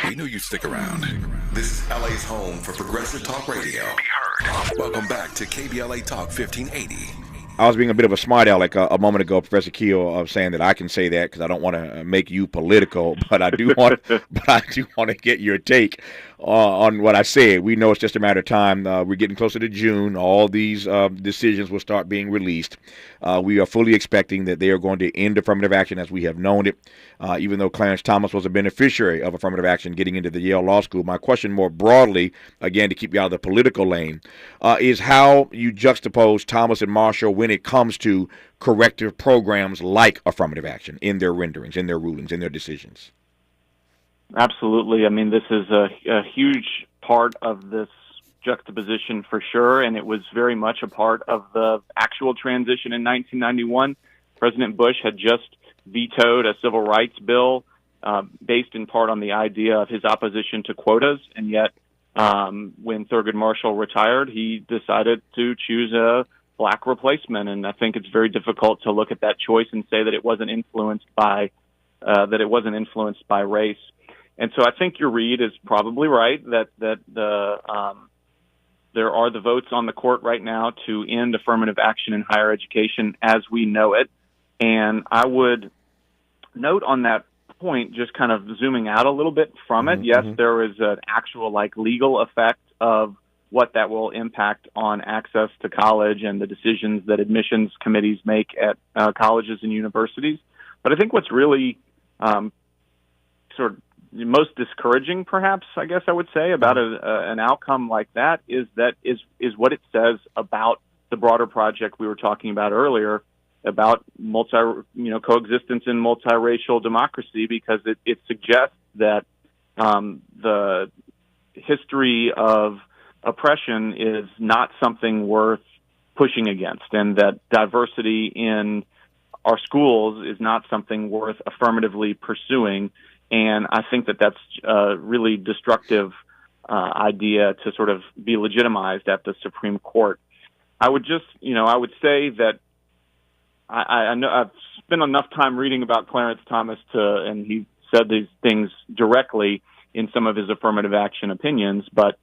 We knew you'd stick around. This is LA's home for Progressive Talk Radio. Be heard. Welcome back to KBLA Talk 1580. I was being a bit of a smart aleck a moment ago, Professor Keel, saying that I can say that because I don't want to make you political, but I do want to get your take on what I said. We know it's just a matter of time. We're getting closer to June. All these decisions will start being released. We are fully expecting that they are going to end affirmative action as we have known it, even though Clarence Thomas was a beneficiary of affirmative action getting into the Yale Law School. My question more broadly, again, to keep you out of the political lane, is how you juxtapose Thomas and Marshall when it comes to corrective programs like affirmative action in their renderings, in their rulings, in their decisions. Absolutely. I mean, this is a huge part of this juxtaposition for sure, and it was very much a part of the actual transition in 1991. President Bush had just vetoed a civil rights bill based in part on the idea of his opposition to quotas, and yet when Thurgood Marshall retired, he decided to choose a black replacement, and I think it's very difficult to look at that choice and say that it wasn't influenced by race. And so I think your read is probably right that there are the votes on the court right now to end affirmative action in higher education as we know it. And I would note on that point, just kind of zooming out a little bit from it, yes, there is an actual legal effect of what that will impact on access to college and the decisions that admissions committees make at colleges and universities. But I think what's really sort of most discouraging, perhaps, I guess I would say, about an outcome like that is what it says about the broader project we were talking about earlier about coexistence in multiracial democracy, because it suggests that the history of oppression is not something worth pushing against, and that diversity in our schools is not something worth affirmatively pursuing. And I think that that's a really destructive idea to sort of be legitimized at the Supreme Court. I would just, I would say that I know I've spent enough time reading about Clarence Thomas and he said these things directly in some of his affirmative action opinions, but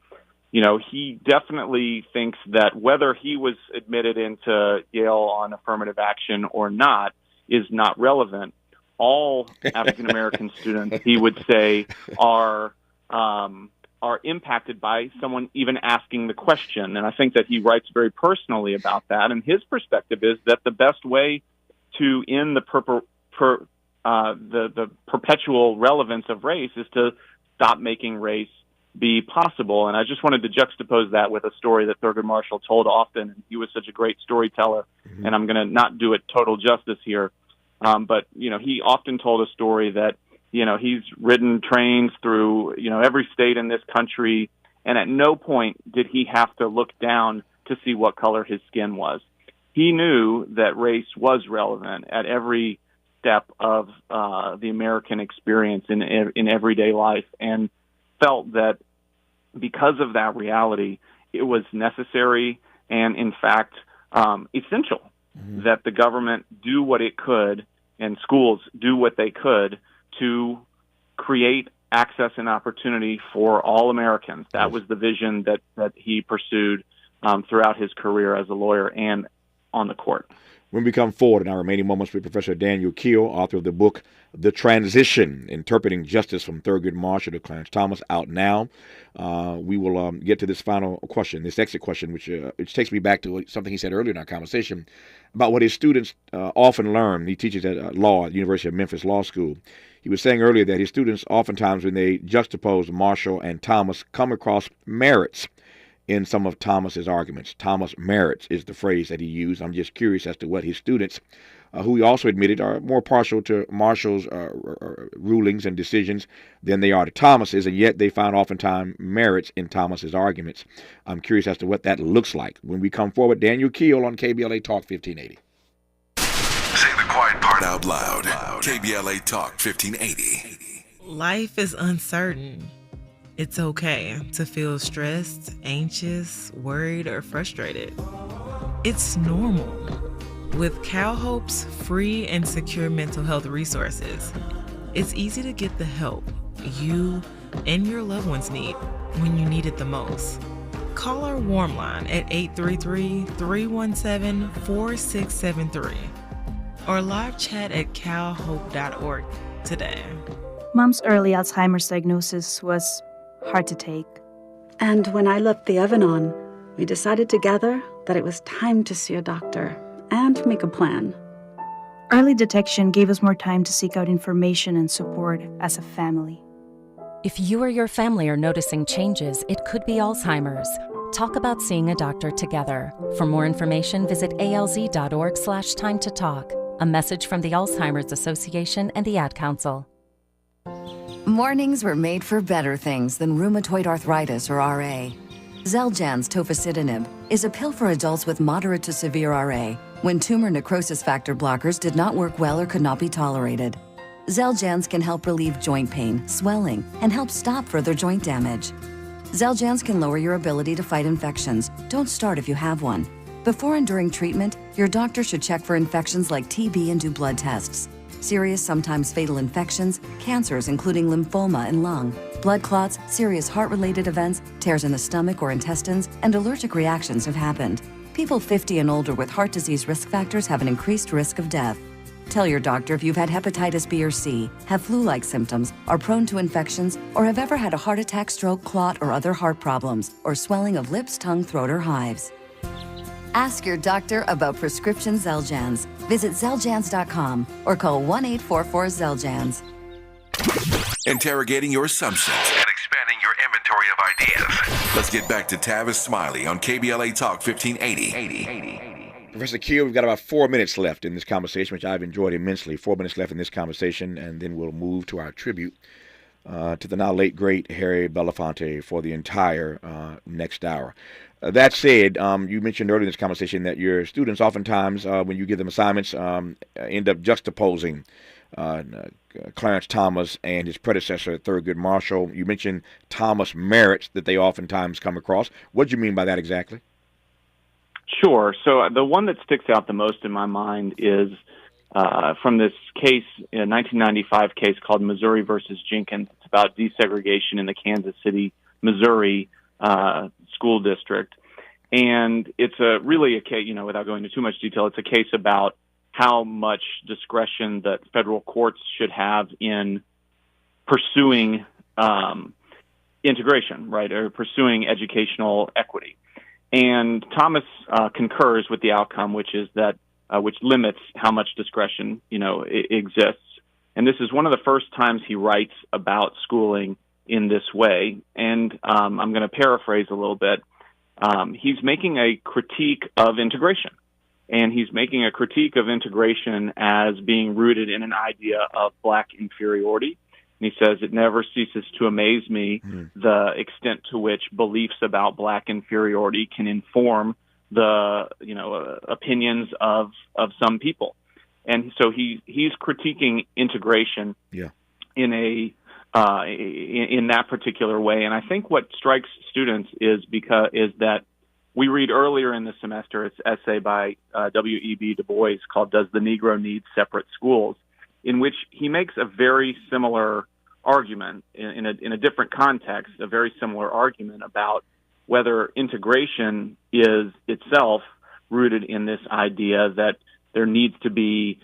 he definitely thinks that whether he was admitted into Yale on affirmative action or not is not relevant. all African American students, he would say, are impacted by someone even asking the question. And I think that he writes very personally about that. And his perspective is that the best way to end the perpetual relevance of race is to stop making race be possible. And I just wanted to juxtapose that with a story that Thurgood Marshall told often. He was such a great storyteller, and I'm going to not do it total justice here. But, he often told a story that, he's ridden trains through, every state in this country, and at no point did he have to look down to see what color his skin was. He knew that race was relevant at every step of the American experience in everyday life, and felt that because of that reality, it was necessary and, in fact, essential that the government do what it could and schools do what they could to create access and opportunity for all Americans. That was the vision that he pursued throughout his career as a lawyer and on the court. When we come forward in our remaining moments with Professor Daniel Keel, author of the book The Transition, Interpreting Justice from Thurgood Marshall to Clarence Thomas, out now. We will get to this final question, this exit question, which takes me back to something he said earlier in our conversation about what his students often learn. He teaches at law at the University of Memphis Law School. He was saying earlier that his students oftentimes, when they juxtapose Marshall and Thomas, come across merits in some of Thomas's arguments. Thomas merits is the phrase that he used. I'm just curious as to what his students, who he also admitted are more partial to Marshall's rulings and decisions than they are to Thomas's, and yet they find oftentimes merits in Thomas's arguments. I'm curious as to what that looks like. When we come forward, Daniel Keel on KBLA Talk 1580. Say the quiet part out loud. KBLA Talk 1580. Life is uncertain. It's okay to feel stressed, anxious, worried, or frustrated. It's normal. With CalHope's free and secure mental health resources, it's easy to get the help you and your loved ones need when you need it the most. Call our warm line at 833-317-4673 or live chat at calhope.org today. Mom's early Alzheimer's diagnosis was hard to take. And when I left the oven on, we decided together that it was time to see a doctor and make a plan. Early detection gave us more time to seek out information and support as a family. If you or your family are noticing changes, it could be Alzheimer's. Talk about seeing a doctor together. For more information, visit alz.org/time to talk. A message from the Alzheimer's Association and the Ad Council. Mornings were made for better things than rheumatoid arthritis or RA. Xeljanz tofacitinib is a pill for adults with moderate to severe RA when tumor necrosis factor blockers did not work well or could not be tolerated. Xeljanz can help relieve joint pain, swelling, and help stop further joint damage. Xeljanz can lower your ability to fight infections. Don't start if you have one. Before and during treatment, your doctor should check for infections like TB and do blood tests. Serious, sometimes fatal infections, cancers including lymphoma and lung, blood clots, serious heart-related events, tears in the stomach or intestines, and allergic reactions have happened. People 50 and older with heart disease risk factors have an increased risk of death. Tell your doctor if you've had hepatitis B or C, have flu-like symptoms, are prone to infections, or have ever had a heart attack, stroke, clot, or other heart problems, or swelling of lips, tongue, throat, or hives. Ask your doctor about prescription Xeljanz. Visit Xeljanz.com or call 1-844-XELJANZ. Interrogating your assumptions and expanding your inventory of ideas. Let's get back to Tavis Smiley on KBLA Talk 1580. Professor Keel, we've got about 4 minutes left in this conversation, which I've enjoyed immensely. 4 minutes left in this conversation, and then we'll move to our tribute to the now late, great Harry Belafonte for the entire next hour. That said, you mentioned earlier in this conversation that your students oftentimes, when you give them assignments, end up juxtaposing Clarence Thomas and his predecessor, Thurgood Marshall. You mentioned Thomas merits that they oftentimes come across. What do you mean by that exactly? Sure. So the one that sticks out the most in my mind is from this case, a 1995 case called Missouri versus Jenkins. It's about desegregation in the Kansas City, Missouri school district. And it's really a case, without going into too much detail, it's a case about how much discretion that federal courts should have in pursuing integration, right, or pursuing educational equity. And Thomas concurs with the outcome, which is that which limits how much discretion exists. And this is one of the first times he writes about schooling in this way. And I'm going to paraphrase a little bit. He's making a critique of integration. And he's making a critique of integration as being rooted in an idea of Black inferiority. And he says, it never ceases to amaze me the extent to which beliefs about Black inferiority can inform the opinions of some people. And so he's critiquing integration in that particular way. And I think what strikes students is that we read earlier in the semester its essay by W.E.B. Du Bois called "Does the Negro Need Separate Schools?", in which he makes a very similar argument in a different context, a very similar argument about whether integration is itself rooted in this idea that there needs to be,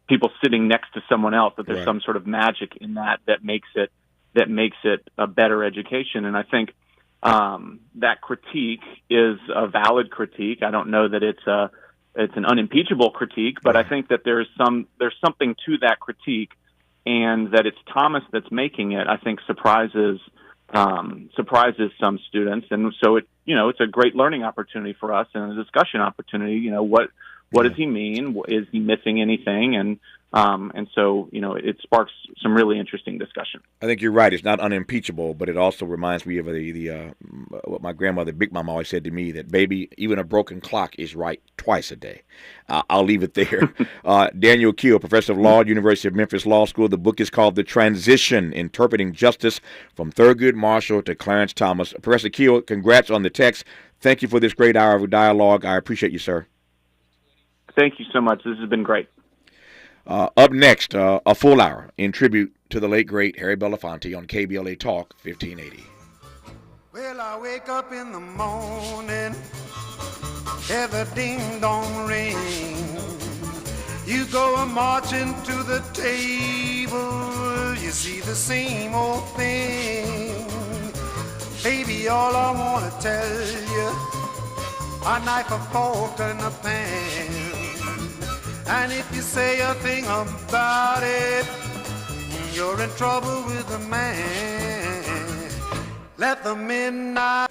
people sitting next to someone else, that there's some sort of magic in that makes it a better education. And I think that critique is a valid critique. I don't know that it's an unimpeachable critique, but I think that there's something to that critique, and that it's Thomas that's making it, I think surprises some students. And so it's a great learning opportunity for us and a discussion opportunity. What does he mean? Is he missing anything? And so, it sparks some really interesting discussion. I think you're right. It's not unimpeachable, but it also reminds me of what my grandmother, Big Mom, always said to me, that, baby, even a broken clock is right twice a day. I'll leave it there. Daniel Keel, professor of law, University of Memphis Law School. The book is called The Transition, Interpreting Justice from Thurgood Marshall to Clarence Thomas. Professor Keel, congrats on the text. Thank you for this great hour of dialogue. I appreciate you, sir. Thank you so much. This has been great. Up next, a full hour in tribute to the late, great Harry Belafonte on KBLA Talk 1580. Well, I wake up in the morning, hear the ding-dong ring. You go marching to the table, you see the same old thing. Baby, all I want to tell you, a knife, a fork, and a pan. And if you say a thing about it, you're in trouble with the man. Let the midnight